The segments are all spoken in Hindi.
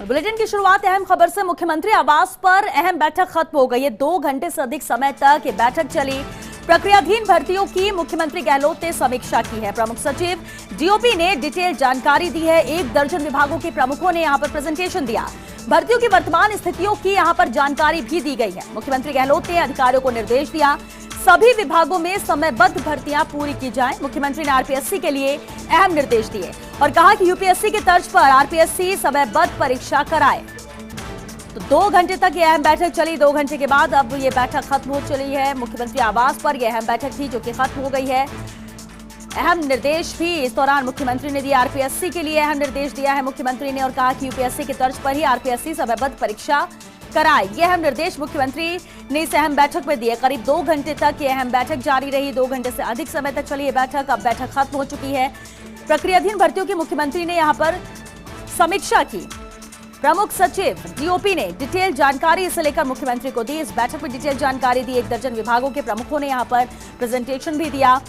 बुलेटिन की शुरुआत अहम खबर से। मुख्यमंत्री आवास पर अहम बैठक खत्म हो गई है। 2 घंटे से अधिक समय तक ये बैठक चली। प्रक्रियाधीन भर्तियों की मुख्यमंत्री गहलोत ने समीक्षा की है। प्रमुख सचिव डीओपी ने डिटेल जानकारी दी है। 1 दर्जन विभागों के प्रमुखों ने यहां पर प्रेजेंटेशन दिया। भर्तियों की वर्तमान स्थितियों की यहां पर जानकारी भी दी गई है। मुख्यमंत्री गहलोत ने अधिकारियों को निर्देश दिया, सभी विभागों में समयबद्ध भर्तियां पूरी की जाएं। मुख्यमंत्री ने आरपीएससी के लिए अहम निर्देश दिए और कहा कि यूपीएससी के तर्ज पर आरपीएससी समयबद्ध परीक्षा कराए। तो 2 घंटे तक यह अहम बैठक चली। 2 घंटे के बाद अब ये बैठक खत्म हो चली है। मुख्यमंत्री आवास पर यह अहम बैठक थी जो कि खत्म हो गई है। अहम निर्देश भी इस दौरान मुख्यमंत्री ने दिया। आरपीएससी के लिए अहम निर्देश दिया है मुख्यमंत्री ने और कहा कि यूपीएससी के तर्ज पर ही आरपीएससी समयबद्ध परीक्षा कराए। ये अहम निर्देश मुख्यमंत्री ने इस अहम बैठक में दिए। करीब 2 घंटे तक ये अहम बैठक जारी रही। 2 घंटे से अधिक समय तक चली ये बैठक। अब बैठक खत्म हो चुकी है। प्रक्रियाधीन भर्तियों की मुख्यमंत्री ने यहां पर समीक्षा की। प्रमुख सचिव डीओपी ने डिटेल जानकारी इसे लेकर मुख्यमंत्री को दी। इस बैठक में डिटेल जानकारी दी। 1 दर्जन विभागों के प्रमुखों ने यहां पर प्रेजेंटेशन भी दिया।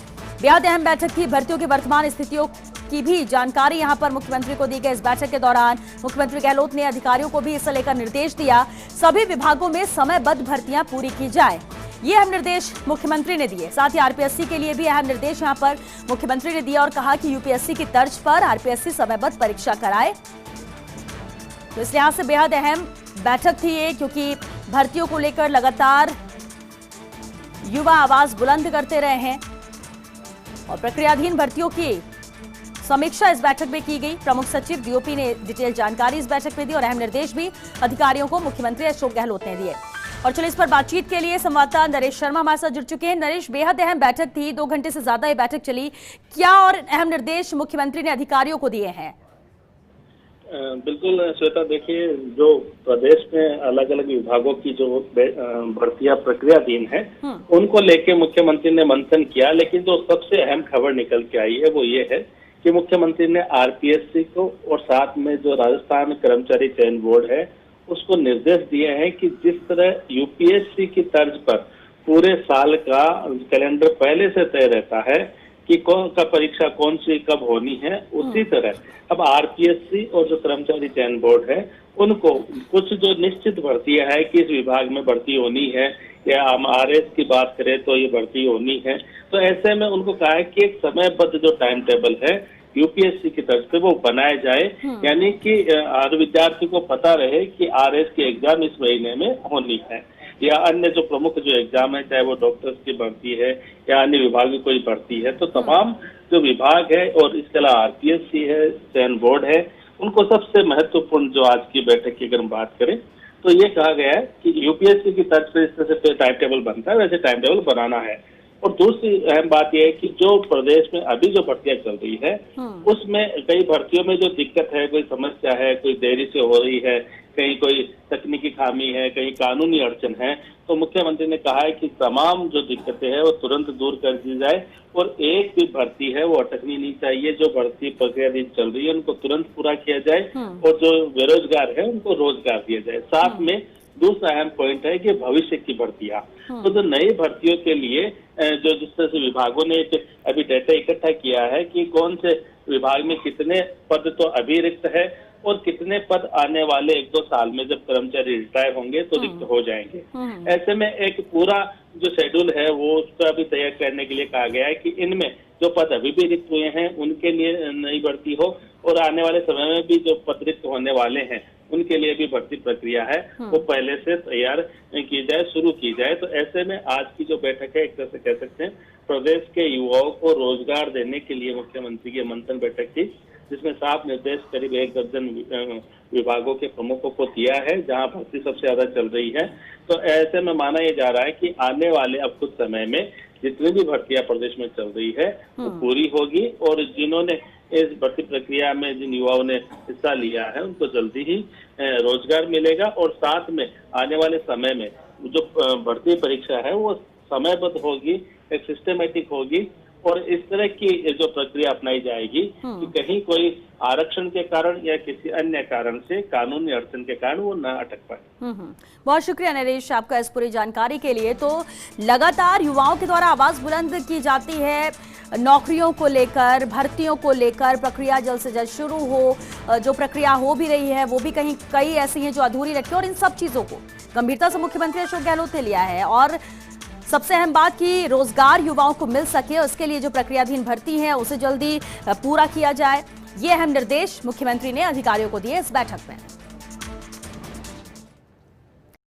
बेहद अहम बैठक थी। भर्तियों की वर्तमान स्थितियों की भी जानकारी यहां पर मुख्यमंत्री को दी गई। इस बैठक के दौरान मुख्यमंत्री गहलोत ने अधिकारियों को भी इसे लेकर निर्देश दिया, सभी विभागों में समयबद्ध भर्तियां पूरी की जाए। ये अहम निर्देश मुख्यमंत्री ने दिए। साथ ही आरपीएससी के लिए भी अहम निर्देश यहां पर मुख्यमंत्री ने दिया और कहा कि यूपीएससी की तर्ज पर आरपीएससी समयबद्ध परीक्षा कराए। तो इस लिहाज से बेहद अहम बैठक थी ये, क्योंकि भर्तियों को लेकर लगातार युवा आवाज बुलंद करते रहे हैं और प्रक्रियाधीन भर्तियों की समीक्षा इस बैठक में की गई। प्रमुख सचिव डीओपी ने डिटेल जानकारी इस बैठक में दी और अहम निर्देश भी अधिकारियों को मुख्यमंत्री अशोक गहलोत ने दिए। और चलिए इस पर बातचीत के लिए संवाददाता नरेश शर्मा हमारे साथ जुड़ चुके हैं। नरेश, बेहद अहम बैठक थी, 2 घंटे से ज्यादा ये बैठक चली। क्या और अहम निर्देश मुख्यमंत्री ने अधिकारियों को दिए हैं? बिल्कुल श्वेता, देखिए जो प्रदेश में अलग अलग विभागों की जो भर्तियां प्रक्रियाधीन है उनको लेके मुख्यमंत्री ने मंथन किया, लेकिन जो सबसे अहम खबर निकल के आई है वो ये है कि मुख्यमंत्री ने आरपीएससी को और साथ में जो राजस्थान कर्मचारी चयन बोर्ड है उसको निर्देश दिए हैं कि जिस तरह यूपीएससी की तर्ज पर पूरे साल का कैलेंडर पहले से तय रहता है कि कौन का परीक्षा कौन सी कब होनी है, उसी तरह अब आरपीएससी और जो कर्मचारी चयन बोर्ड है उनको कुछ जो निश्चित भर्तियां है कि इस विभाग में भर्ती होनी है या हम आरएस की बात करें तो ये भर्ती होनी है, तो ऐसे में उनको कहा है कि एक समयबद्ध जो टाइम टेबल है यूपीएससी की तरफ से वो बनाया जाए, यानी कि हर विद्यार्थी को पता रहे कि आरएस की एग्जाम इस महीने में होनी है या अन्य जो प्रमुख जो एग्जाम है, चाहे वो डॉक्टर्स की भर्ती है या अन्य विभाग की कोई भर्ती है, तो तमाम जो विभाग है और इसके अलावा आरपीएससी है, चयन बोर्ड है, उनको सबसे महत्वपूर्ण जो आज की बैठक की अगर हम बात करें तो ये कहा गया है कि यूपीएससी की तर्ज पर इस तरह से टाइम टेबल बनता है वैसे टाइम टेबल बनाना है। और दूसरी अहम बात यह है कि जो प्रदेश में अभी जो भर्तियां चल रही है उसमें कई भर्तियों में जो दिक्कत है, कोई समस्या है, कोई देरी से हो रही है, कहीं कोई तकनीकी खामी है, कहीं कानूनी अड़चन है, तो मुख्यमंत्री ने कहा है कि तमाम जो दिक्कतें हैं वो तुरंत दूर कर दी जाए और एक भी भर्ती है वो अटकनी नहीं चाहिए। जो भर्ती प्रक्रिया चल रही है उनको तुरंत पूरा किया जाए और जो बेरोजगार है उनको रोजगार दिया जाए। साथ में दूसरा अहम पॉइंट है कि भविष्य की भर्तियां, तो जो नई भर्तियों के लिए जो जिस तरह से विभागों ने अभी डाटा इकट्ठा किया है कि कौन से विभाग में कितने पद तो अभी रिक्त है और कितने पद आने वाले 1-2 साल में जब कर्मचारी रिटायर होंगे तो रिक्त हो जाएंगे। ऐसे में एक पूरा जो शेड्यूल है वो उसका अभी तैयार करने के लिए कहा गया है कि इनमें जो पद अभी भी रिक्त हुए हैं उनके लिए नई भर्ती हो और आने वाले समय में भी जो पद रिक्त होने वाले हैं उनके लिए भी भर्ती प्रक्रिया है वो पहले से तैयार की जाए, शुरू की जाए। तो ऐसे में आज की जो बैठक है एक तरह से कह सकते हैं प्रदेश के युवाओं को रोजगार देने के लिए मुख्यमंत्री की मंथन बैठक थी, जिसमें 7 निर्देश करीब 1 दर्जन विभागों के प्रमुखों को दिया है जहां भर्ती सबसे ज्यादा चल रही है। तो ऐसे में माना यह जा रहा है कि आने वाले अब कुछ समय में जितनी भी भर्तियां प्रदेश में चल रही है वो पूरी होगी और जिन्होंने इस भर्ती प्रक्रिया में जिन युवाओं ने हिस्सा लिया है उनको जल्दी ही रोजगार मिलेगा और साथ में आने वाले समय में जो भर्ती परीक्षा है वो समयबद्ध होगी, एक सिस्टमेटिक होगी और इस तरह की जो प्रक्रिया अपनाई जाएगी कि कहीं कोई आरक्षण के कारण या किसी अन्य कारण से कानूनी अड़चन के कारण वो न अटक पाए। बहुत शुक्रिया नरेश आपका इस पूरी जानकारी के लिए। तो लगातार युवाओं के द्वारा आवाज बुलंद की जाती है नौकरियों को लेकर, भर्तियों को लेकर प्रक्रिया जल्द से जल्द शुरू हो। जो प्रक्रिया हो भी रही है वो भी कहीं कई ऐसी हैं जो अधूरी रखी, और इन सब चीजों को गंभीरता से मुख्यमंत्री अशोक गहलोत ने लिया है। और सबसे अहम बात कि रोजगार युवाओं को मिल सके, उसके लिए जो प्रक्रियाधीन भर्ती है उसे जल्दी पूरा किया जाए। ये अहम निर्देश मुख्यमंत्री ने अधिकारियों को दिए इस बैठक में।